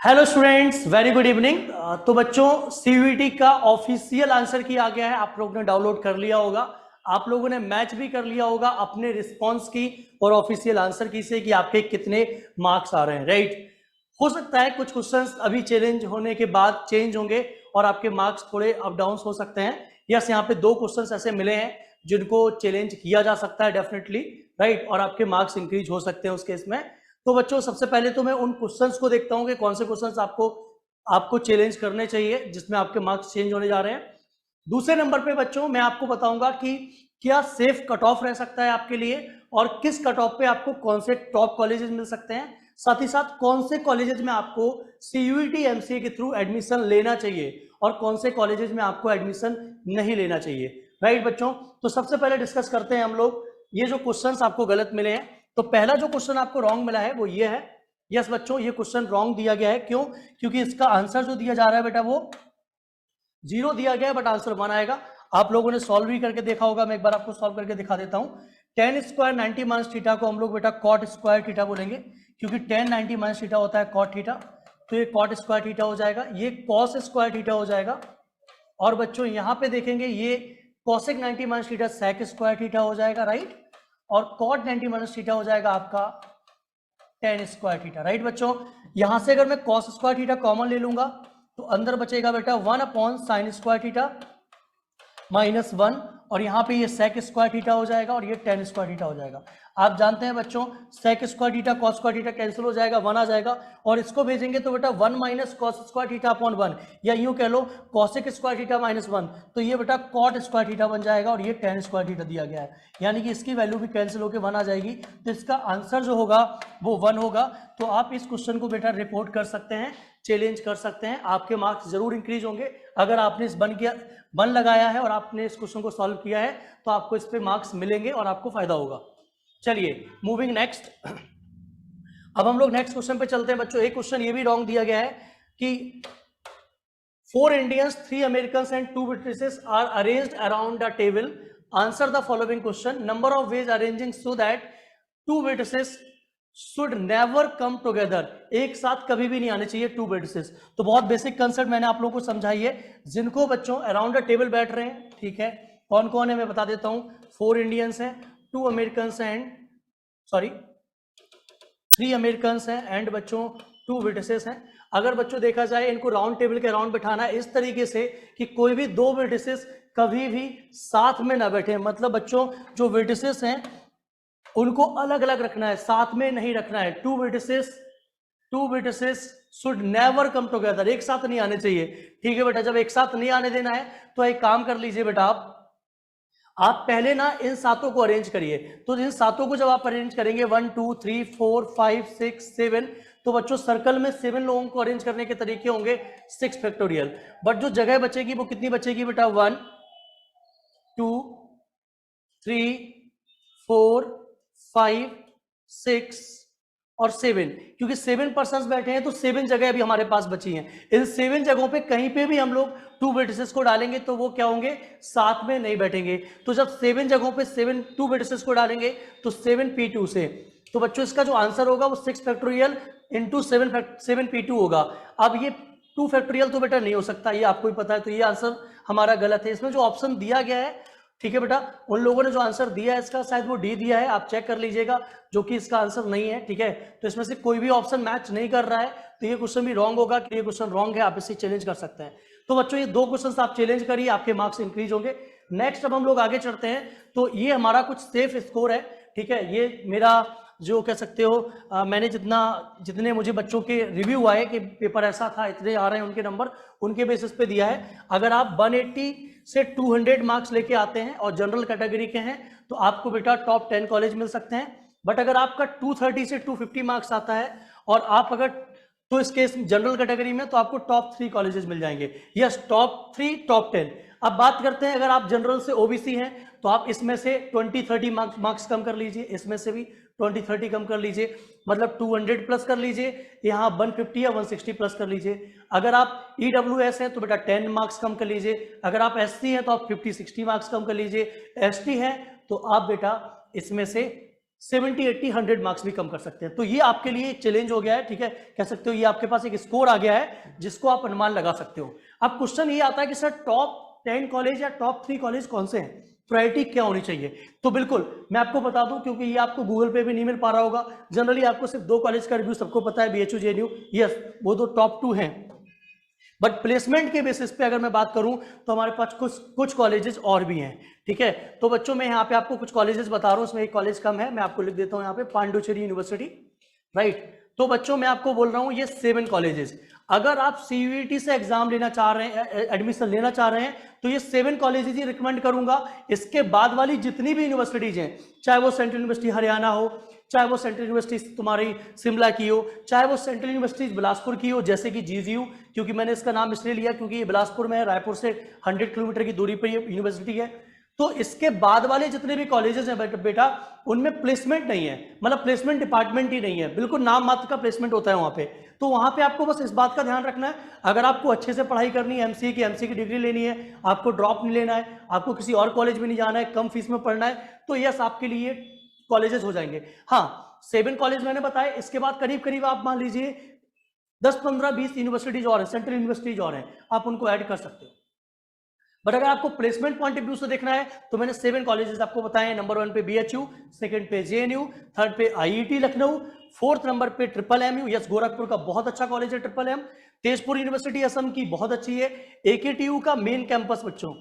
Hello students, very good evening. तो बच्चों, CUET का ऑफिशियल आंसर की आ गया है, आप लोगों ने डाउनलोड कर लिया होगा। आप लोगों ने मैच भी कर लिया होगा अपने रिस्पांस की और ऑफिशियल आंसर की से कि आपके कितने मार्क्स आ रहे हैं, राइट। हो सकता है कुछ क्वेश्चंस अभी चैलेंज होने के बाद चेंज होंगे और आपके मार्क्स थोड़े अप डाउन हो सकते हैं। यस, यहाँ पे 2 क्वेश्चंस ऐसे मिले हैं जिनको चैलेंज किया जा सकता है डेफिनेटली, राइट, और आपके मार्क्स इंक्रीज हो सकते हैं उस केस में। तो बच्चों, सबसे पहले तो मैं उन क्वेश्चंस को देखता हूं कि कौन से क्वेश्चंस आपको चैलेंज करने चाहिए जिसमें आपके मार्क्स चेंज होने जा रहे हैं। दूसरे नंबर पे बच्चों मैं आपको बताऊंगा कि क्या सेफ कट ऑफ रह सकता है आपके लिए और किस कट ऑफ पे आपको कौन से टॉप कॉलेजेस मिल सकते हैं, साथ ही साथ कौन से कॉलेजेस में आपको सीयूईटी एमसीए के थ्रू एडमिशन लेना चाहिए और कौन से कॉलेजेस में आपको एडमिशन नहीं लेना चाहिए, राइट बच्चों। तो सबसे पहले डिस्कस करते हैं हम लोग ये जो क्वेश्चंस आपको गलत मिले हैं। तो पहला जो क्वेश्चन आपको रॉन्ग मिला है वो ये है। यस बच्चों, ये क्वेश्चन रॉन्ग दिया गया है। क्यों? क्योंकि इसका आंसर जो दिया जा रहा है बेटा वो 0 दिया गया है, बट आंसर 1 आएगा। आप लोगों ने सॉल्व भी करके देखा होगा, मैं एक बार आपको सॉल्व करके दिखा देता हूं। टेन स्क्वायर 90 माइनस थीटा को हम लोग बेटा कॉट स्क्वायर थीटा बोलेंगे, क्योंकि 10 90 माइनस थीटा होता है कॉट थीटा, तो ये कॉट स्क्वायर थीटा हो जाएगा, ये कॉस स्क्वायर थीटा हो जाएगा। और बच्चों यहां पे देखेंगे ये cosec 90 minus theta sec square theta हो जाएगा, राइट, और कॉट 90 माइनस थीटा हो जाएगा आपका टेन स्क्वायर थीटा, राइट बच्चों। यहां से अगर मैं कॉस स्क्वायर थीटा कॉमन ले लूंगा तो अंदर बचेगा बेटा 1 अपॉन साइन स्क्वायर थीटा -1, और यहाँ पे ये सेक स्क्वायर थीटा हो जाएगा और ये टेन स्क्वायर थीटा हो जाएगा। आप जानते हैं बच्चों, sec square theta cos square theta cancel हो जाएगा, 1 आ जाएगा, और इसको भेजेंगे तो बेटा 1 minus cos square theta upon 1, या यूं कह लो कॉसेक स्क्वायर थीटा -1, तो ये बेटा कॉट स्क्वायर थीटा बन जाएगा और ये टेन स्क्वायर थीटा दिया गया है, यानी कि इसकी वैल्यू भी कैंसिल होकर 1 आ जाएगी। तो इसका आंसर जो होगा वो 1 होगा। तो आप इस क्वेश्चन को बेटा रिपोर्ट कर सकते हैं, चैलेंज कर सकते हैं, आपके मार्क्स जरूर इंक्रीज होंगे अगर आपने इस बन लगाया है और आपने इस क्वेश्चन को सॉल्व किया है, तो आपको इस पे मार्क्स मिलेंगे और आपको फायदा होगा। चलिए मूविंग नेक्स्ट। अब हम लोग नेक्स्ट क्वेश्चन पे चलते हैं बच्चों। एक क्वेश्चन ये भी रॉन्ग दिया गया है कि 4 Indians, 3 Americans and 2 Britishes are arranged around a table. Answer the following question. Number of ways arranging so that 2 Britishes should never come together. एक साथ कभी भी नहीं आने चाहिए 2 Britishes। तो बहुत बेसिक कंसेप्ट मैंने आप लोगों को समझाई है। जिनको बच्चों अराउंड द टेबल बैठ रहे हैं, ठीक है, कौन कौन है मैं बता देता हूं। 4 Indians हैं, 2 Americans एंड सॉरी 3 Americans हैं एंड बच्चों 2 Britishes हैं। अगर बच्चों देखा जाए इनको राउंड टेबल के राउंड बैठाना है इस तरीके से कि कोई भी 2 Britishes कभी भी साथ में ना बैठे। मतलब बच्चों जो Britishes हैं उनको अलग अलग रखना है, साथ में नहीं रखना है। 2 Britishes should never come together, एक साथ नहीं आने चाहिए, ठीक है बेटा। जब एक साथ नहीं आने देना है तो एक काम कर लीजिए बेटा, आप पहले ना इन सातों को अरेंज करिए। तो इन सातों को जब आप अरेंज करेंगे 1 2 3 4 5 6 7, तो बच्चों सर्कल में 7 लोगों को अरेंज करने के तरीके होंगे 6 फैक्टोरियल। बट जो जगह बचेगी वो कितनी बचेगी बेटा, 1 2 3 4 5 6 और 7, क्योंकि 7 पर्सन बैठे हैं तो 7 जगह अभी हमारे पास बची हैं। इन 7 जगहों पे कहीं पे भी हम लोग 2 Britishes को डालेंगे तो वो क्या होंगे, साथ में नहीं बैठेंगे। तो जब 7 जगहों पे 2 Britishes को डालेंगे तो 7p2 से, तो बच्चों इसका जो आंसर होगा वो 6 फैक्टोरियल इंटू 7p2 होगा। अब ये 2 फैक्टोरियल तो बेटा नहीं हो सकता, ये आपको ही पता है, तो ये आंसर हमारा गलत है। इसमें जो ऑप्शन दिया गया है, ठीक है बेटा, उन लोगों ने जो आंसर दिया है इसका शायद वो डी दिया है, आप चेक कर लीजिएगा, जो कि इसका आंसर नहीं है, ठीक है। तो इसमें से कोई भी ऑप्शन मैच नहीं कर रहा है, तो ये क्वेश्चन भी रॉन्ग होगा कि ये क्वेश्चन रॉन्ग है, आप इसे चैलेंज कर सकते हैं। तो बच्चों ये 2 क्वेश्चन आप चैलेंज करिए, आपके मार्क्स इंक्रीज होंगे। नेक्स्ट अब हम लोग आगे चढ़ते हैं। तो ये हमारा कुछ सेफ स्कोर है, ठीक है। ये मेरा जो कह सकते हो मैंने जितने मुझे बच्चों के रिव्यू आए कि पेपर ऐसा था, इतने आ रहे हैं उनके नंबर, उनके बेसिस पे दिया है। अगर आप 180 से 200 मार्क्स लेके आते हैं और जनरल कैटेगरी के हैं तो आपको बेटा टॉप 10 कॉलेज मिल सकते हैं। बट अगर आपका 230 से 250 मार्क्स आता है और आप अगर, तो इस केस जनरल कैटेगरी में, तो आपको टॉप 3 कॉलेजेस मिल जाएंगे। Yes, top 3 top 10। अब बात करते हैं, अगर आप जनरल से ओबीसी हैं तो आप इसमें से 20-30 मार्क्स कम कर लीजिए, इसमें से भी 20-30 कम कर लीजिए, मतलब 200 प्लस कर लीजिए, यहाँ 150 या 160 प्लस कर लीजिए। अगर आप ईडब्ल्यूएस हैं तो बेटा 10 मार्क्स कम कर लीजिए, अगर आप एससी हैं तो आप 50-60 मार्क्स कम कर लीजिए, एसटी है तो आप बेटा इसमें से 70, 80, 100 मार्क्स भी कम कर सकते हैं। तो ये आपके लिए एक चैलेंज हो गया है, ठीक है, कह सकते हो ये आपके पास एक स्कोर आ गया है जिसको आप अनुमान लगा सकते हो। अब क्वेश्चन ये आता है कि सर टॉप 10 कॉलेज या टॉप 3 कॉलेज कौन से हैं, प्रायोरिटी क्या होनी चाहिए। तो बिल्कुल मैं आपको बता दूं, क्योंकि ये आपको गूगल पे भी नहीं मिल पा रहा होगा, जनरली आपको सिर्फ 2 कॉलेज का रिव्यू सबको पता है, BHU JNU, यस वो तो टॉप 2 हैं। बट प्लेसमेंट के बेसिस पे अगर मैं बात करूं तो हमारे पास कुछ कॉलेजेस और भी हैं, ठीक है। तो बच्चों मैं यहाँ पे आपको कुछ कॉलेजेस बता रहा हूँ, उसमें एक कॉलेज कम है, मैं आपको लिख देता हूँ यहाँ पे, पांडुचेरी यूनिवर्सिटी, राइट। तो बच्चों मैं आपको बोल रहा हूँ ये 7 कॉलेजेस, अगर आप CUET से एग्जाम लेना चाह रहे हैं, एडमिशन लेना चाह रहे हैं, तो ये 7 कॉलेजेस ही रिकमेंड करूंगा। इसके बाद वाली जितनी भी यूनिवर्सिटीज हैं, चाहे वो सेंट्रल यूनिवर्सिटी हरियाणा हो, चाहे वो सेंट्रल यूनिवर्सिटी तुम्हारी शिमला की हो, चाहे वो सेंट्रल यूनिवर्सिटी बिलासपुर की हो जैसे कि GGU, क्योंकि मैंने इसका नाम इसलिए लिया क्योंकि ये बिलासपुर में है, रायपुर से 100 किलोमीटर की दूरी पर ये यूनिवर्सिटी है। तो इसके बाद वाले जितने भी कॉलेजेस हैं बेटा, उनमें प्लेसमेंट नहीं है, मतलब प्लेसमेंट डिपार्टमेंट ही नहीं है, बिल्कुल नाम मात्र का प्लेसमेंट होता है वहां पे। तो वहां पे आपको बस इस बात का ध्यान रखना है, अगर आपको अच्छे से पढ़ाई करनी है, MCA की डिग्री लेनी है, आपको ड्रॉप नहीं लेना है, आपको किसी और कॉलेज में नहीं जाना है, कम फीस में पढ़ना है, तो यस आपके लिए कॉलेजेस हो जाएंगे। हाँ 7 कॉलेज मैंने बताया, इसके बाद करीब करीब आप मान लीजिए 10, 15, 20 यूनिवर्सिटीज और हैं, सेंट्रल यूनिवर्सिटीज और हैं, आप उनको ऐड कर सकते हो। बट अगर आपको प्लेसमेंट पॉइंट ऑफ व्यू से देखना है तो मैंने 7 कॉलेजेस आपको बताए, नंबर 1 पे BHU, सेकंड पे JNU, थर्ड पे IIT लखनऊ, फोर्थ नंबर पे MMU, यस गोरखपुर का बहुत अच्छा कॉलेज है MMM, तेजपुर यूनिवर्सिटी असम की बहुत अच्छी है, AKTU का मेन कैंपस, बच्चों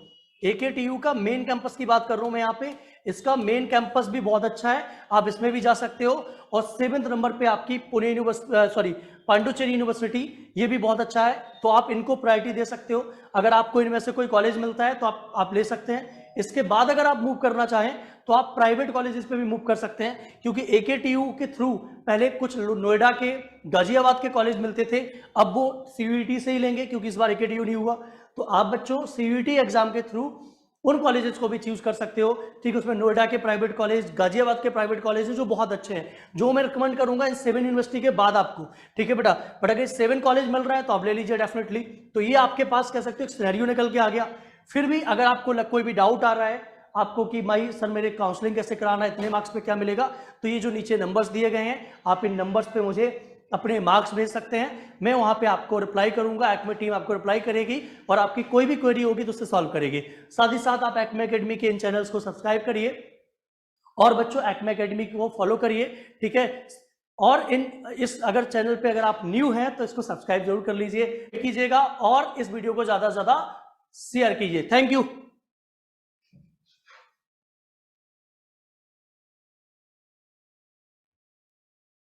AKTU का मेन कैंपस की बात कर रहा हूं मैं यहाँ पे, इसका मेन कैंपस भी बहुत अच्छा है, आप इसमें भी जा सकते हो। और 7वें नंबर पे आपकी पुणे यूनिवर्सिटी, पांडुचेरी यूनिवर्सिटी, ये भी बहुत अच्छा है, तो आप इनको प्रायोरिटी दे सकते हो। अगर आपको इनमें से कोई कॉलेज मिलता है तो आप ले सकते हैं। इसके बाद अगर आप मूव करना चाहें तो आप प्राइवेट कॉलेजेस पे भी मूव कर सकते हैं, क्योंकि AKTU के थ्रू पहले कुछ नोएडा के, गाजियाबाद के कॉलेज मिलते थे, अब वो CUET से ही लेंगे क्योंकि इस बार AKTU नहीं हुआ। तो आप बच्चों CUET एग्जाम के थ्रू उन कॉलेजेस को भी चूज कर सकते हो, ठीक है। उसमें नोएडा के प्राइवेट कॉलेज, गाजियाबाद के प्राइवेट कॉलेज जो बहुत अच्छे हैं, जो मैं रिकमेंड करूंगा इन 7 यूनिवर्सिटी के बाद आपको, ठीक है बेटा। बट अगर 7 कॉलेज मिल रहा है तो आप ले लीजिए डेफिनेटली। तो ये आपके पास कह सकते हो एक सिनेरियो निकल के आ गया। फिर भी अगर आपको कोई भी डाउट आ रहा है आपको कि भाई सर मेरे काउंसलिंग कैसे कराना है, इतने मार्क्स पे क्या मिलेगा, तो ये जो नीचे नंबर्स दिए गए हैं, आप इन नंबर्स पे मुझे अपने मार्क्स भेज सकते हैं, मैं वहां पे आपको रिप्लाई करूंगा, एक्मे टीम आपको रिप्लाई करेगी और आपकी कोई भी क्वेरी होगी तो उससे सॉल्व करेगी। साथ ही साथ आप एक्मे एकेडमी के इन चैनल्स को सब्सक्राइब करिए और बच्चों एक्मे एकेडमी को फॉलो करिए, ठीक है। और इस अगर चैनल पे अगर आप न्यू हैं तो इसको सब्सक्राइब जरूर कर लीजिएगा और इस वीडियो को ज्यादा से ज्यादा शेयर कीजिए। Thank you.